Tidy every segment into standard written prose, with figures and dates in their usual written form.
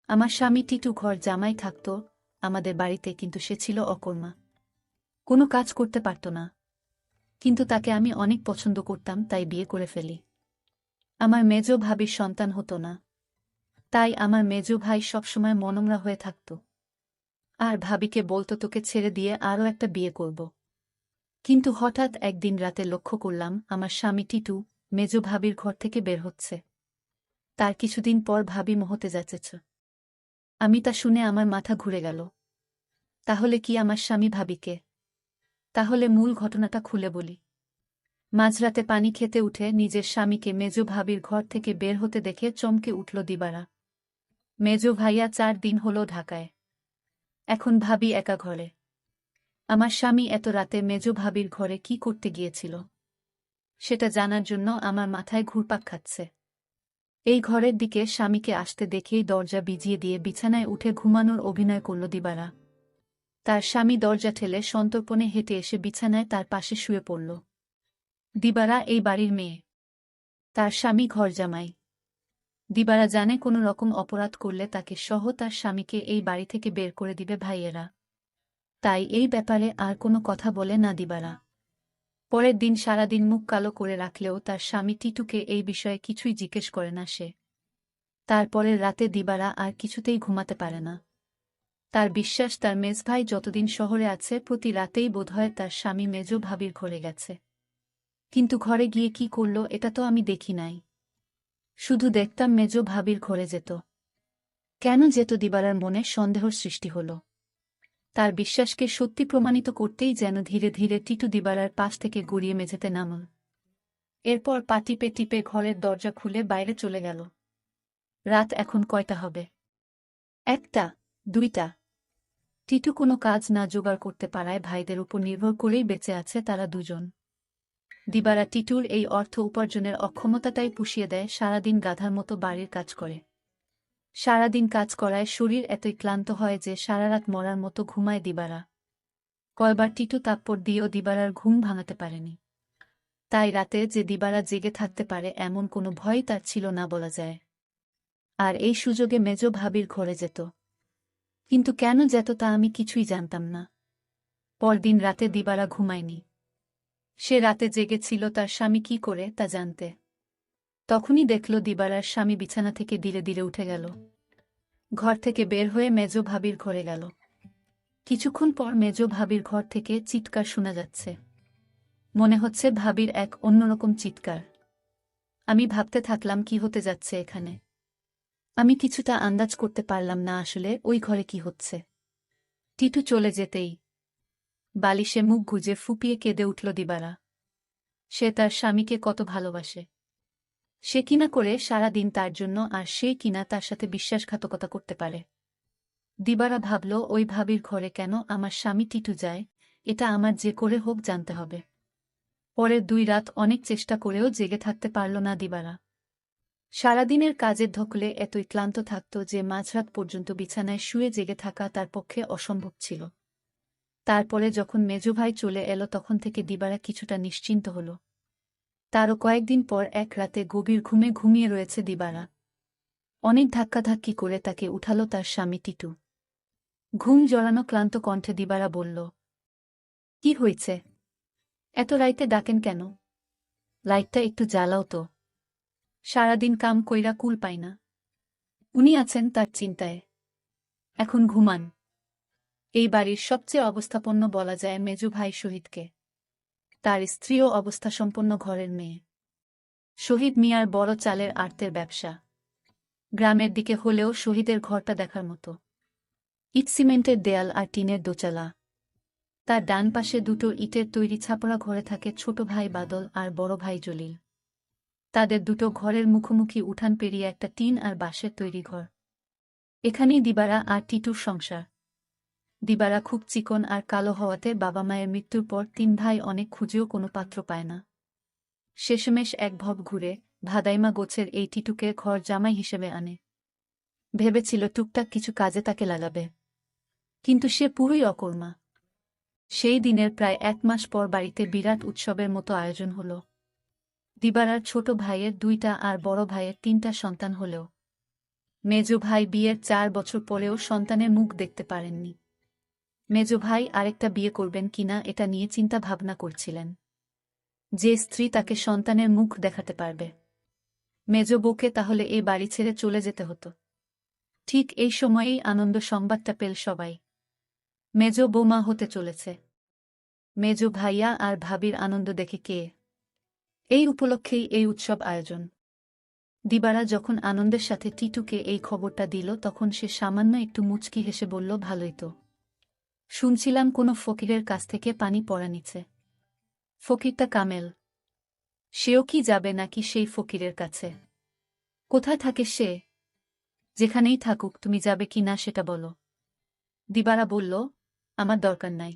আমার স্বামী টিটু ঘর জামাই থাকত আমাদের বাড়িতে, কিন্তু সে ছিল অকর্মা। কোনো কাজ করতে পারত না। কিন্তু তাকে আমি অনেক পছন্দ করতাম, তাই বিয়ে করে ফেলি। আমার মেজ ভাবির সন্তান হতো না, তাই আমার মেজ ভাই সবসময় মনমরা হয়ে থাকত আর ভাবিকে বলতো তোকে ছেড়ে দিয়ে আরও একটা বিয়ে করব। কিন্তু হঠাৎ একদিন রাতে লক্ষ্য করলাম আমার স্বামী টিটু মেজ ভাবির ঘর থেকে বের হচ্ছে। তার কিছুদিন পর ভাবি মহতে যাচ্ছে। আমি তা শুনে আমার মাথা ঘুরে গেল। তাহলে কি আমার স্বামী ভাবিকে? তাহলে মূল ঘটনাটা খুলে বলি। মাঝরাতে পানি খেতে উঠে নিজের স্বামীকে মেজ ভাবির ঘর থেকে বের হতে দেখে চমকে উঠল দিবারা। মেজ ভাইয়া 4 দিন হলো ঢাকায়। এখন ভাবি একা ঘরে। আমার স্বামী এত রাতে মেজ ভাবির ঘরে কি করতে গিয়েছিল সেটা জানার জন্য আমার মাথায় ঘুরপাক খাচ্ছে। এই ঘরের দিকে স্বামীকে আসতে দেখেই দরজা ভিজিয়ে দিয়ে বিছানায় উঠে ঘুমানোর অভিনয় করল দিবারা। তার স্বামী দরজা ঠেলে সন্তর্পণে হেঁটে এসে বিছানায় তার পাশে শুয়ে পড়ল। দিবারা এই বাড়ির মেয়ে, তার স্বামী ঘরজামাই। দিবারা জানে কোনো রকম অপরাধ করলে তাকে সহ তার স্বামীকে এই বাড়ি থেকে বের করে দিবে ভাইয়েরা। তাই এই ব্যাপারে আর কোনো কথা বলে না দিবারা। পরের দিন সারাদিন মুখ কালো করে রাখলেও তার স্বামী টিটুকে এই বিষয়ে কিছুই জিজ্ঞেস করে না সে। তারপরের রাতে দিবারা আর কিছুতেই ঘুমাতে পারে না। তার বিশ্বাস তার মেজভাই যতদিন শহরে আছে প্রতি রাতেই বোধহয় তার স্বামী মেজ ভাবির ঘরে গেছে। কিন্তু ঘরে গিয়ে কি করল এটা তো আমি দেখি নাই। শুধু দেখতাম মেজ ভাবির ঘরে যেত। কেন যেত দিবারার মনে সন্দেহর সৃষ্টি হল। তার বিশ্বাসকে সত্যি প্রমাণিত করতেই যেন ধীরে ধীরে টিটু দিবারার পাশ থেকে গড়িয়ে মেঝেতে নামল। এরপর পা টিপে টিপে ঘরের দরজা খুলে বাইরে চলে গেল। রাত এখন কয়টা হবে? 1টা, 2টা। টিটু কোনো কাজ না জোগাড় করতে পারায় ভাইদের উপর নির্ভর করেই বেঁচে আছে তারা দুজন। দিবারা টিটুর এই অর্থ উপার্জনের অক্ষমতাটাই পুষিয়ে দেয়, সারাদিন গাধার মতো বাড়ির কাজ করে। সারাদিন কাজ করায় শরীর এতই ক্লান্ত হয় যে সারারাত মরার মতো ঘুমায় দিবারা। কয়বার টিটু তাপ্পড় দিয়েও দিবারার ঘুম ভাঙাতে পারেনি। তাই রাতে যে দিবারা জেগে থাকতে পারে এমন কোনো ভয় তার ছিল না বলা যায়। আর এই সুযোগে মেজ ভাবির ঘরে যেত। কিন্তু কেন যেত তা আমি কিছুই জানতাম না। পরদিন রাতে দিবারা ঘুমায়নি। সে রাতে জেগেছিল তার স্বামী কি করে তা জানতে। তখনই দেখল দিবারার স্বামী বিছানা থেকে ধীরে ধীরে উঠে গেল। ঘর থেকে বের হয়ে মেজ ভাবির ঘরে গেল। কিছুক্ষণ পর মেজ ভাবির ঘর থেকে চিৎকার শোনা যাচ্ছে। মনে হচ্ছে ভাবির এক অন্যরকম চিৎকার। আমি ভাবতে থাকলাম কি হতে যাচ্ছে এখানে। আমি কিছুটা আন্দাজ করতে পারলাম না আসলে ওই ঘরে কি হচ্ছে। টিটু চলে যেতেই বালিশে মুখ গুজে ফুপিয়ে কেঁদে উঠল দিবারা। সে তার স্বামীকে কত ভালোবাসে। সে কিনা করে সারাদিন তার জন্য, আর সে কিনা তার সাথে বিশ্বাসঘাতকতা করতে পারে। দিবারা ভাবল ওই ভাবির ঘরে কেন আমার স্বামী টিটু যায়, এটা আমার যে করে হোক জানতে হবে। পরের 2 রাত অনেক চেষ্টা করেও জেগে থাকতে পারল না দিবারা। সারাদিনের কাজের ধকলে এতই ক্লান্ত থাকত যে মাঝরাত পর্যন্ত বিছানায় শুয়ে জেগে থাকা তার পক্ষে অসম্ভব ছিল। তারপরে যখন মেজভাই চলে এলো তখন থেকে দিবারা কিছুটা নিশ্চিন্ত হল। তারও কয়েকদিন পর এক রাতে গভীর ঘুমে ঘুমিয়ে রয়েছে দিবারা। অনেক ধাক্কাধাক্কি করে তাকে উঠালো তার স্বামী টিটু। ঘুম জড়ানো ক্লান্ত কণ্ঠে দিবারা বলল, কি হয়েছে? এত রাইতে ডাকেন কেন? লাইটটা একটু জ্বালাও তো। সারাদিন কাম কইরা কুল পাই না। উনি আছেন তার চিন্তায়। এখন ঘুমান। এই বাড়ির সবচেয়ে অবস্থাপন্ন বলা যায় মেজু ভাই শহীদকে। তার স্ত্রীও অবস্থাসম্পন্ন ঘরের মেয়ে। শহীদ মিয়ার বড় চালের আড়তের ব্যবসা। গ্রামের দিকে হলেও শহীদের ঘরটা দেখার মতো। ইট সিমেন্টের দেয়াল আর টিনের দোচালা। তার ডান পাশে 2টো ইটের তৈরি ছাপড়া ঘরে থাকে ছোট ভাই বাদল আর বড় ভাই জলিল। তাদের 2টো ঘরের মুখোমুখি উঠান পেরিয়ে একটা টিন আর বাঁশের তৈরি ঘর। এখানেই দিবারা আর টিটুর সংসার। দিবারা খুব চিকন আর কালো হওয়াতে বাবা মায়ের মৃত্যুর পর 3 ভাই অনেক খুঁজেও কোনো পাত্র পায় না। শেষমেশ এক ভব ঘুরে ভাদাইমা গোছের এই টিটুকে ঘর জামাই হিসেবে আনে। ভেবেছিল টুকটাক কিছু কাজে তাকে লাগাবে। কিন্তু সে পুরোই অকর্মা। সেই দিনের প্রায় 1 মাস পর বাড়িতে বিরাট উৎসবের মতো আয়োজন হল। দিবারার ছোট ভাইয়ের 2টা আর বড় ভাইয়ের 3টা সন্তান হলেও মেজ ভাই বিয়ের 4 বছর পরেও সন্তানের মুখ দেখতে পারেননি। মেজ ভাই আরেকটা বিয়ে করবেন কিনা এটা নিয়ে চিন্তা ভাবনা করছিলেন। যে স্ত্রী তাকে সন্তানের মুখ দেখাতে পারবে, মেজ বউকে তাহলে এই বাড়ি ছেড়ে চলে যেতে হতো। ঠিক এই সময়েই আনন্দ সংবাদটা পেল সবাই। মেজ বৌমা হতে চলেছে। মেজ ভাইয়া আর ভাবির আনন্দ দেখে কে। এই উপলক্ষেই এই উৎসব আয়োজন। দিবারা যখন আনন্দের সাথে টিটুকে এই খবরটা দিল তখন সে সামান্য একটু মুচকি হেসে বলল, ভালোই তো। শুনছিলাম কোনো ফকিরের কাছ থেকে পানি পড়া নিচ্ছে। ফকিরটা কামেল। সেও কি যাবে নাকি সেই ফকিরের কাছে? কোথায় থাকে সে? যেখানেই থাকুক, তুমি যাবে কি না সেটা বলো। দিবারা বলল, আমার দরকার নাই।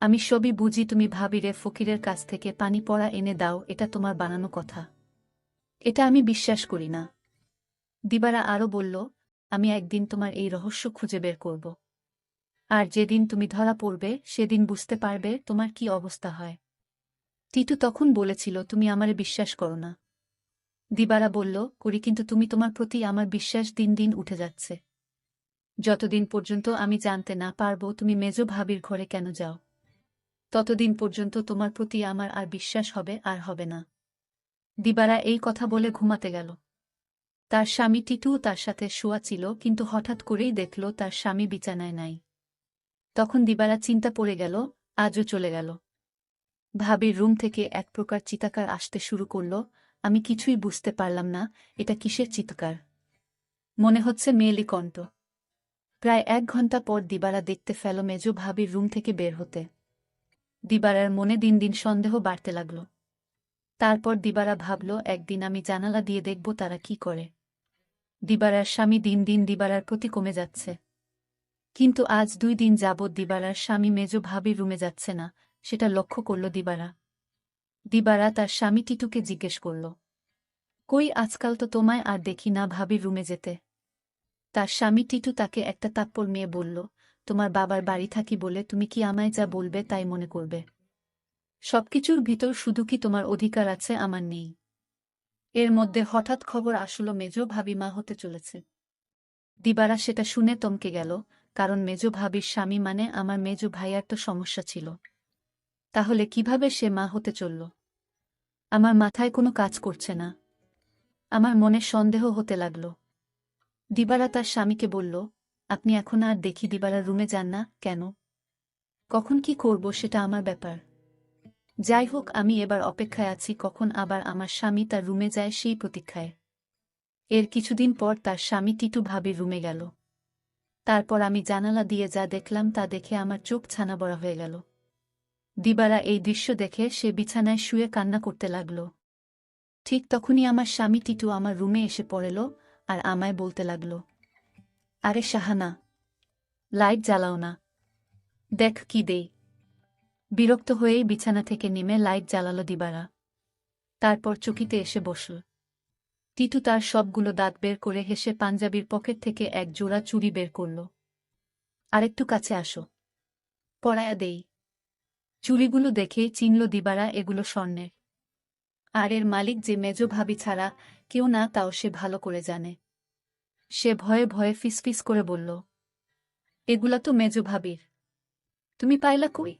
আমি সবই বুঝি, তুমি ভাবিরে ফকিরের কাছ থেকে পানি পড়া এনে দাও, এটা তোমার বানানো কথা। এটা আমি বিশ্বাস করি না। দিবারা আরও বলল, আমি একদিন তোমার এই রহস্য খুঁজে বের করব। আর যেদিন তুমি ধরা পড়বে সেদিন বুঝতে পারবে তোমার কি অবস্থা হয়। টিটু তখন বলেছিল, তুমি আমারে বিশ্বাস করো না। দিবারা বলল, করি, কিন্তু তুমি তোমার প্রতি আমার বিশ্বাস দিন দিন উঠে যাচ্ছে। যতদিন পর্যন্ত আমি জানতে না পারব তুমি মেজ ভাবির ঘরে কেন যাও, ততদিন পর্যন্ত তোমার প্রতি আমার আর বিশ্বাস হবে আর হবে না। দিবারা এই কথা বলে ঘুমাতে গেল। তার স্বামী টিটুও তার সাথে শোয়া ছিল, কিন্তু হঠাৎ করেই দেখল তার স্বামী বিছানায় নাই। তখন দিবারা চিন্তা পড়ে গেল, আজও চলে গেল। ভাবির রুম থেকে এক প্রকার চিৎকার আসতে শুরু করল। আমি কিছুই বুঝতে পারলাম না, এটা কিসের চিৎকার। মনে হচ্ছে মেয়েলি কণ্ঠ। প্রায় 1 ঘণ্টা পর দিবারা দেখতে ফেল মেজ ভাবির রুম থেকে বের হতে। দিবারার মনে দিন দিন সন্দেহ বাড়তে লাগল। তারপর দিবারা ভাবল, একদিন আমি জানালা দিয়ে দেখব তারা কি করে। দিবারার স্বামী দিন দিন দিবারার প্রতি কমে যাচ্ছে। কিন্তু আজ 2 দিন যাবৎ দিবারার স্বামী মেজ ভাবির রুমে যাচ্ছে না, সেটা লক্ষ্য করল দিবারা। দিবারা তার স্বামী টিটুকে জিজ্ঞেস করল, কই, আজকাল তো তোমায় আর দেখি না ভাবির রুমে যেতে। তার স্বামী টিটু তাকে একটা তাপ্পড় মেয়ে বলল, তোমার বাবার বাড়ি থাকি বলে তুমি কি আমায় যা বলবে তাই মনে করবে? সবকিছুর ভিতর শুধু কি তোমার অধিকার আছে, আমার নেই? এর মধ্যে হঠাৎ খবর আসলো মেজ ভাবি মা হতে চলেছে। দিবারা সেটা শুনে থমকে গেল, কারণ মেজ ভাবির স্বামী মানে আমার মেজ ভাইয়ার তো সমস্যা ছিল। তাহলে কিভাবে সে মা হতে চলল? আমার মাথায় কোনো কাজ করছে না। আমার মনে সন্দেহ হতে লাগল। দিবারা তার স্বামীকে বলল, আপনি এখন আর দেখি দিবারার রুমে যান না কেন? কখন কি করব সেটা আমার ব্যাপার। যাই হোক, আমি এবার অপেক্ষায় আছি কখন আবার আমার স্বামী তার রুমে যায় সেই প্রতীক্ষায়। এর কিছুদিন পর তার স্বামী টিটু ভাবির রুমে গেল। তারপর আমি জানালা দিয়ে যা দেখলাম তা দেখে আমার চোখ ছানা বড়া হয়ে গেল। দিবারা এই দৃশ্য দেখে সে বিছানায় শুয়ে কান্না করতে লাগল। ঠিক তখনই আমার স্বামী টিটু আমার রুমে এসে পড়ল আর আমায় বলতে লাগল, আরে শাহানা, লাইট জ্বালাও না, দেখ কি দেই। বিরক্ত হয়েই বিছানা থেকে নেমে লাইট জ্বালালো দিবারা। তারপর চকিতে এসে বসল। টিটু তার সবগুলো দাঁত বের করে হেসে পাঞ্জাবির পকেট থেকে এক জোড়া চুড়ি বের করল। আরেকটু কাছে আসো, পরায়া দেই। চুড়িগুলো দেখে চিনল দিবারা এগুলো স্বর্ণের। আর এর মালিক যে মেজ ভাবি ছাড়া কেউ না, তাও সে ভালো করে জানে। সে ভয়ে ভয়ে ফিসফিস করে বলল, এগুলা তো মেজ ভাবির। তুমি পাইলা কই?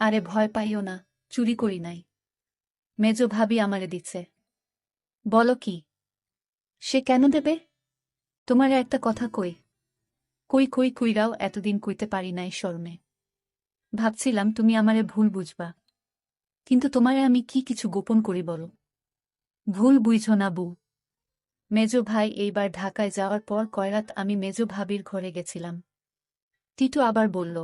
আরে ভয় পাইও না, চুরি করি নাই। মেজ ভাবি আমারে দিচ্ছে। বলো কি? সে কেন দেবে? তোমারে একটা কথা কই। কই কই কইরাও এতদিন কইতে পারি নাই শর্মে। ভাবছিলাম তুমি আমারে ভুল বুঝবা, কিন্তু তোমারে আমি কি কিছু গোপন করি বলো। ভুল বুঝো না বউ। মেজ ভাই এইবার ঢাকায় যাওয়ার পর কয়রাত আমি মেজ ভাবির ঘরে গেছিলাম। টিটু আবার বলল,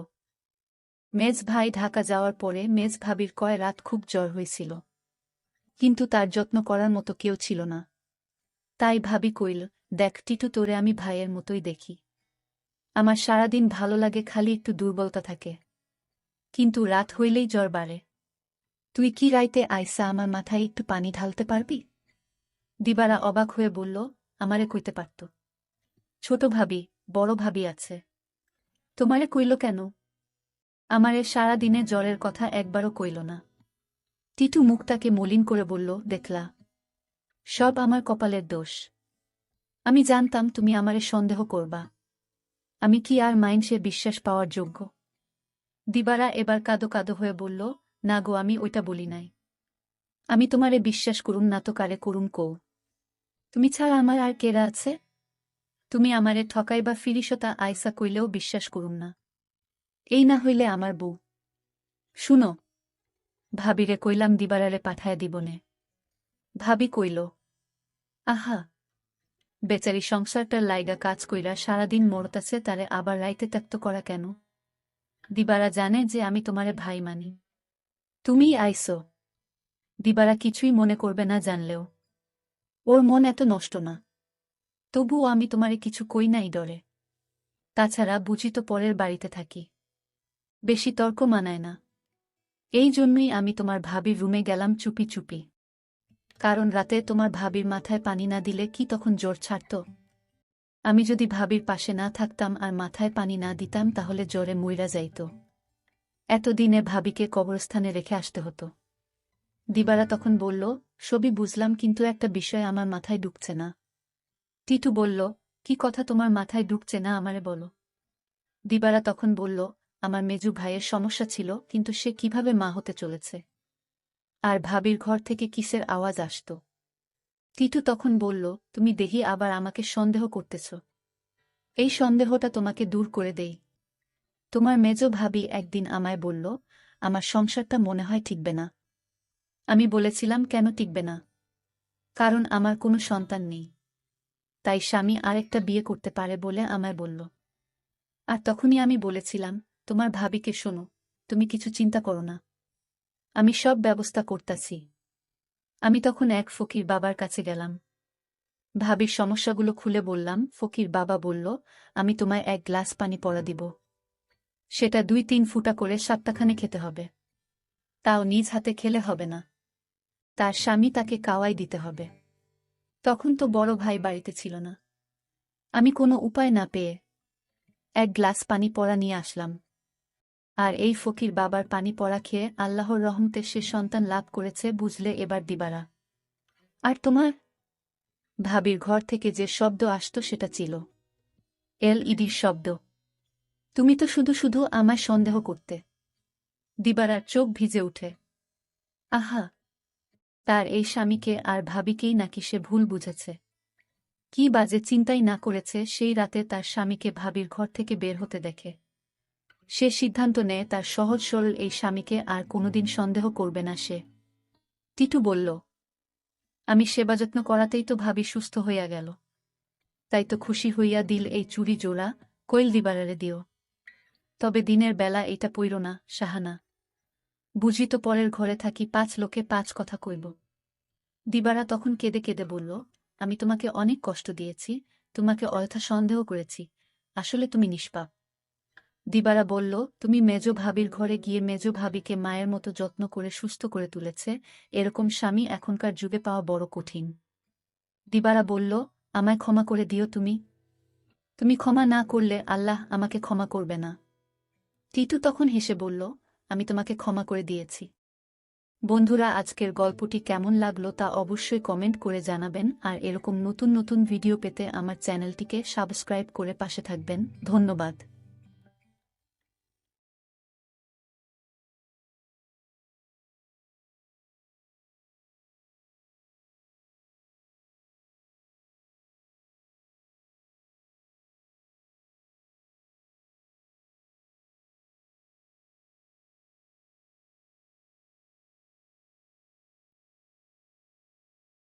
মেজ ভাই ঢাকা যাওয়ার পরে মেজ ভাবির কয় রাত খুব জ্বর হয়েছিল, কিন্তু তার যত্ন করার মতো কেউ ছিল না। তাই ভাবি কইল, দেখ টিটু, তোরে আমি ভাইয়ের মতোই দেখি। আমার সারাদিন ভালো লাগে, খালি একটু দুর্বলতা থাকে, কিন্তু রাত হইলেই জ্বর বাড়ে। তুই কি রাইতে আইসা আমার মাথায় একটু পানি ঢালতে পারবি? দিবারা অবাক হয়ে বলল, আমারে কইতে পারত। ছোট ভাবি, বড় ভাবি আছে, তোমারে কইল কেন? আমারে সারা দিনে জ্বরের কথা একবারও কইল না। টিটু মুখটাকে মলিন করে বলল, দেখলা, সব আমার কপালের দোষ। আমি জানতাম তুমি আমারে সন্দেহ করবা। আমি কি আর মাইনষে বিশ্বাস পাওয়ার যোগ্য? দিবারা এবার কাঁদো কাঁদো হয়ে বলল, না গো, আমি ওইটা বলি নাই। আমি তোমারে বিশ্বাস করুম না তো কারে করুম কও? তুমি ছাড়া আমার আর কেরা আছে? তুমি আমারে ঠকাইবা ফিরিসতা আইসা কইলেও বিশ্বাস করুম না। এই না হইলে আমার বউ। শুনো, ভাবিরে কইলাম দিবারারে পাঠায় দিবনে। ভাবি কইল, আহা, বেচারি সংসারটার লাইগা কাজ কইরা সারাদিন মরতাছে, তারে আবার রাইতে ত্যাক্ত করা কেন? দিবারা জানে যে আমি তোমারে ভাই মানি। তুমিই আইসো। দিবারা কিছুই মনে করবে না জানলেও। ওর মন এত নষ্ট না। তবুও আমি তোমারে কিছু কই নাই ডরে। তাছাড়া বুঝি তো পরের বাড়িতে থাকি। বেশি তর্ক মানায় না। এই জন্যই আমি তোমার ভাবির রুমে গেলাম চুপি চুপি। কারণ রাতে তোমার ভাবির মাথায় পানি না দিলে কি তখন জ্বর ছাড়ত? আমি যদি ভাবির পাশে না থাকতাম আর মাথায় পানি না দিতাম তাহলে জ্বরে মইরা যাইত। এতদিনে ভাবিকে কবরস্থানে রেখে আসতে হতো। দিবারা তখন বলল, সবই বুঝলাম, কিন্তু একটা বিষয় আমার মাথায় ঢুকছে না। টিটু বলল, কি কথা তোমার মাথায় ঢুকছে না আমারে বলো। দিবারা তখন বলল, আমার মেজু ভাইয়ের সমস্যা ছিল, কিন্তু সে কিভাবে মা হতে চলেছে। আর ভাবির ঘর থেকে কিসের আওয়াজ আসত। টিটু তখন বলল, তুমি দেখি আবার আমাকে সন্দেহ করতেছ। এই সন্দেহটা তোমাকে দূর করে দেই। তোমার মেজো ভাবি একদিন আমায় বলল, আমার সংসারটা মনে হয় টিকবে না। আমি বলেছিলাম, কেন টিকবে না? কারণ আমার কোনো সন্তান নেই। তাই স্বামী আরেকটা বিয়ে করতে পারে বলে আমায় বলল। আর তখনই আমি বলেছিলাম, তোমার ভাবিকে শোনো, তুমি কিছু চিন্তা করো না, আমি সব ব্যবস্থা করতাছি। আমি তখন এক ফকির বাবার কাছে গেলাম। ভাবির সমস্যাগুলো খুলে বললাম। ফকির বাবা বলল, আমি তোমায় এক গ্লাস পানি পড়া দিব। সেটা 2-3 ফুটা করে সপ্তাহখানে খেতে হবে। তাও নিজ হাতে খেলে হবে না, তার স্বামী তাকে কাওয়াই দিতে হবে। তখন তো বড় ভাই বাড়িতে ছিল না। আমি কোনো উপায় না পেয়ে এক গ্লাস পানি পড়া নিয়ে আসলাম। আর এই ফকির বাবার পানি পড়া খেয়ে আল্লাহর রহমতে সে সন্তান লাভ করেছে, বুঝলে এবার দিবারা। আর তোমার ভাবির ঘর থেকে যে শব্দ আসত সেটা ছিল এলইডির শব্দ। তুমি তো শুধু শুধু আমায় সন্দেহ করতে। দিবারার চোখ ভিজে উঠে। আহা, তার এই স্বামীকে আর ভাবিকেই নাকি সে ভুল বুঝেছে। কি বাজে চিন্তাই না করেছে সেই রাতে তার স্বামীকে ভাবির ঘর থেকে বের হতে দেখে। সে সিদ্ধান্ত নেয় তার সহজ সরল এই স্বামীকে আর কোনোদিন সন্দেহ করবে না সে। টিটু বলল, আমি সেবাযত্ন করাতেই তো ভাবি সুস্থ হইয়া গেল। তাই তো খুশি হইয়া দিল এই চুরি জোড়া, কইল দিবারারে দিও। তবে দিনের বেলা এটা পইর না, সাহানা। বুঝি তো পরের ঘরে থাকি, 5 লোকে 5 কথা কইব। দিবারা তখন কেঁদে কেঁদে বলল, আমি তোমাকে অনেক কষ্ট দিয়েছি, তোমাকে অযথা সন্দেহ করেছি, আসলে তুমি নিষ্পাপ। দিবারা বলল, তুমি মেজো ভাবির ঘরে গিয়ে মেজো ভাবিকে মায়ের মতো যত্ন করে সুস্থ করে তুলেছে, এরকম স্বামী এখনকার যুগে পাওয়া বড় কঠিন। দিবারা বলল, আমায় ক্ষমা করে দিও তুমি। তুমি ক্ষমা না করলে আল্লাহ আমাকে ক্ষমা করবে না। টিটু তখন হেসে বলল, আমি তোমাকে ক্ষমা করে দিয়েছি। বন্ধুরা, আজকের গল্পটি কেমন লাগলো তা অবশ্যই কমেন্ট করে জানাবেন, আর এরকম নতুন নতুন ভিডিও পেতে আমার চ্যানেলটিকে সাবস্ক্রাইব করে পাশে থাকবেন। ধন্যবাদ।